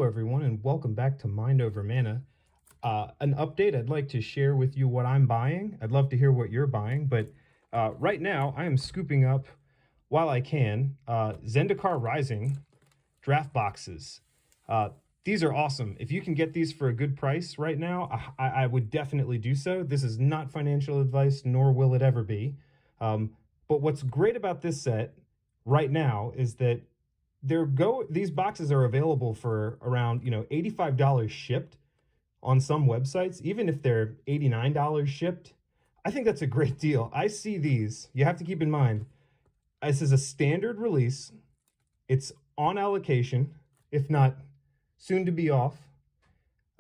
everyone, and welcome back to Mind Over Mana. An update, I'd like to share with you what I'm buying. I'd love to hear what you're buying, but right now I am scooping up, while I can, Zendikar Rising draft boxes. These are awesome. If you can get these for a good price right now, I would definitely do so. This is not financial advice, nor will it ever be. But what's great about this set right now is that these boxes are available for around $85 shipped on some websites. Even if they're $89 shipped, I think that's a great deal. I see these, you have to keep in mind, this is a standard release. It's on allocation, if not soon to be off,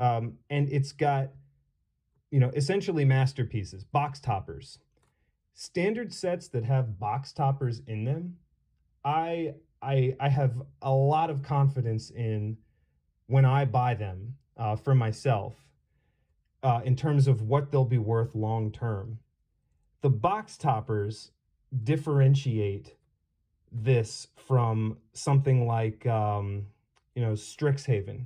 and it's got essentially masterpieces, box toppers. Standard sets that have box toppers in them, I have a lot of confidence in when I buy them for myself in terms of what they'll be worth long term. The box toppers differentiate this from something like Strixhaven.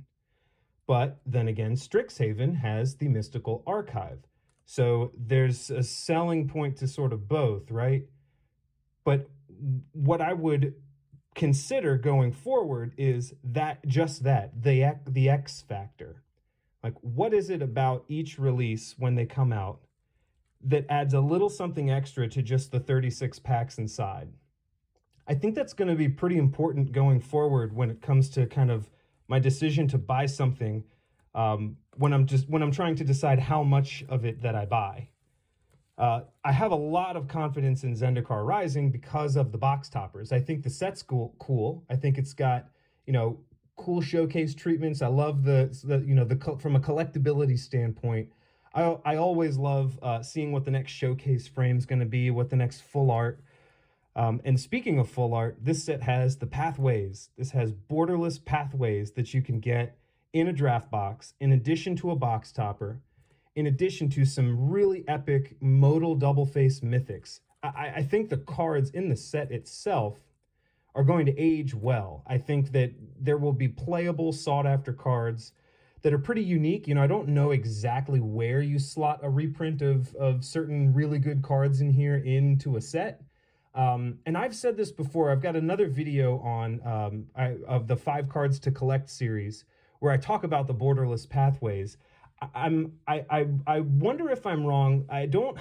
But then again, Strixhaven has the mystical archive. So there's a selling point to sort of both, right? But what I would consider going forward is the X factor. Like, what is it about each release when they come out that adds a little something extra to just the 36 packs inside? I think that's going to be pretty important going forward when it comes to kind of my decision to buy something when I'm trying to decide how much of it that I buy. I have a lot of confidence in Zendikar Rising because of the box toppers. I think the set's cool. I think it's got, cool showcase treatments. I love from a collectability standpoint. I always love seeing what the next showcase frame is going to be, what the next full art. And speaking of full art, this set has the pathways. This has borderless pathways that you can get in a draft box, in addition to a box topper, in addition to some really epic modal double face mythics. I think the cards in the set itself are going to age well. I think that there will be playable, sought-after cards that are pretty unique. I don't know exactly where you slot a reprint of certain really good cards in here into a set. And I've said this before. I've got another video on of the 5 cards to collect series where I talk about the borderless pathways. I wonder if I'm wrong. I don't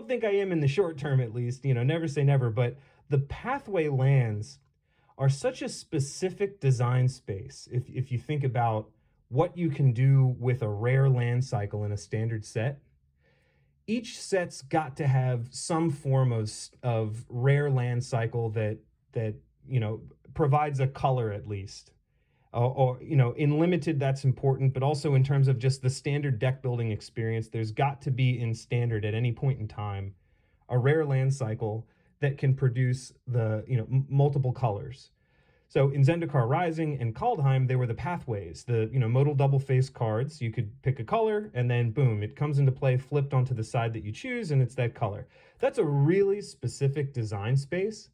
think I am in the short term, at least. Never say never. But the pathway lands are such a specific design space. If you think about what you can do with a rare land cycle in a standard set, each set's got to have some form of rare land cycle that provides a color at least. Or in limited, that's important, but also in terms of just the standard deck building experience, there's got to be in standard at any point in time a rare land cycle that can produce the multiple colors. So in Zendikar Rising and Kaldheim, they were the pathways, the modal double face cards. You could pick a color and then boom, it comes into play, flipped onto the side that you choose, and it's that color. That's a really specific design space,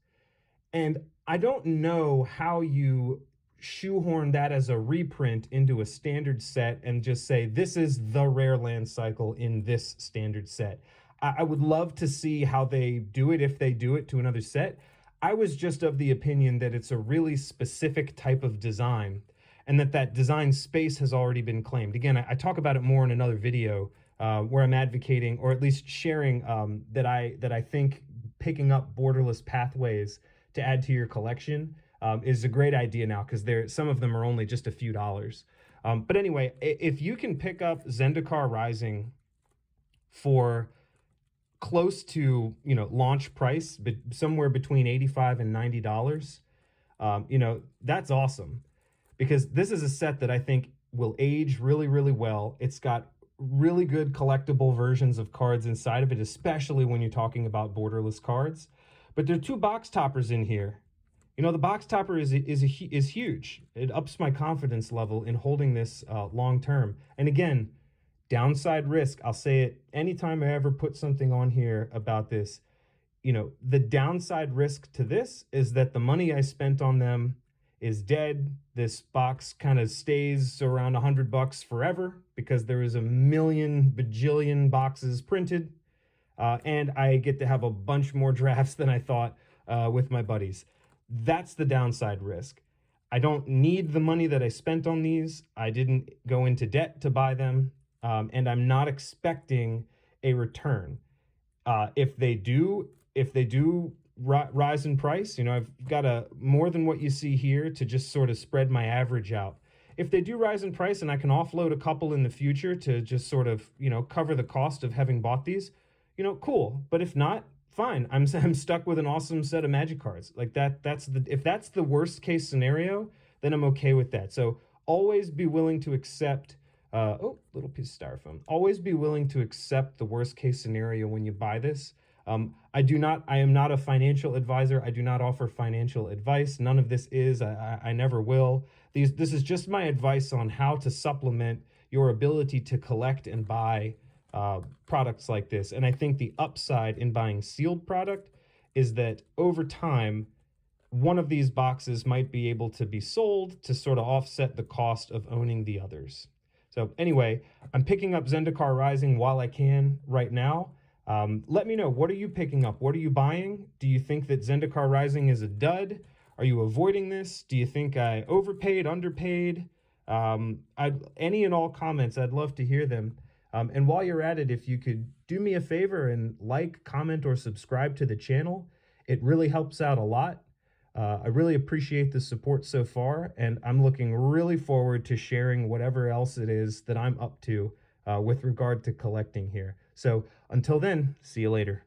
and I don't know how you shoehorn that as a reprint into a standard set and just say this is the rare land cycle in this standard set. I would love to see how they do it, if they do it to another set. I was just of the opinion that it's a really specific type of design and that design space has already been claimed. Again, I talk about it more in another video where I'm advocating, or at least sharing, that I think picking up borderless pathways to add to your collection is a great idea now, because some of them are only just a few dollars. But anyway, if you can pick up Zendikar Rising for close to launch price, but somewhere between $85 and $90, that's awesome, because this is a set that I think will age really, really well. It's got really good collectible versions of cards inside of it, especially when you're talking about borderless cards. But there are 2 box toppers in here. The box topper is huge. It ups my confidence level in holding this long term. And again, downside risk, I'll say it anytime I ever put something on here about this. The downside risk to this is that the money I spent on them is dead. This box kind of stays around $100 forever because there is a million bajillion boxes printed, and I get to have a bunch more drafts than I thought with my buddies. That's the downside risk. I don't need the money that I spent on these. I didn't go into debt to buy them, and I'm not expecting a return. If they do rise in price, I've got a more than what you see here to just sort of spread my average out. If they do rise in price and I can offload a couple in the future to just sort of, cover the cost of having bought these, cool. But if not, fine. I'm stuck with an awesome set of Magic cards. Like if that's the worst case scenario, then I'm okay with that. So always be willing to accept. Little piece of styrofoam. Always be willing to accept the worst case scenario when you buy this. I am not a financial advisor. I do not offer financial advice. None of this is. I never will. This is just my advice on how to supplement your ability to collect and buy products like this. And I think the upside in buying sealed product is that over time, one of these boxes might be able to be sold to sort of offset the cost of owning the others. So anyway, I'm picking up Zendikar Rising while I can right now. Let me know, what are you picking up? What are you buying? Do you think that Zendikar Rising is a dud? Are you avoiding this? Do you think I overpaid, underpaid? Any and all comments, I'd love to hear them. And while you're at it, if you could do me a favor and like, comment, or subscribe to the channel, it really helps out a lot. I really appreciate the support so far, and I'm looking really forward to sharing whatever else it is that I'm up to with regard to collecting here. So until then, see you later.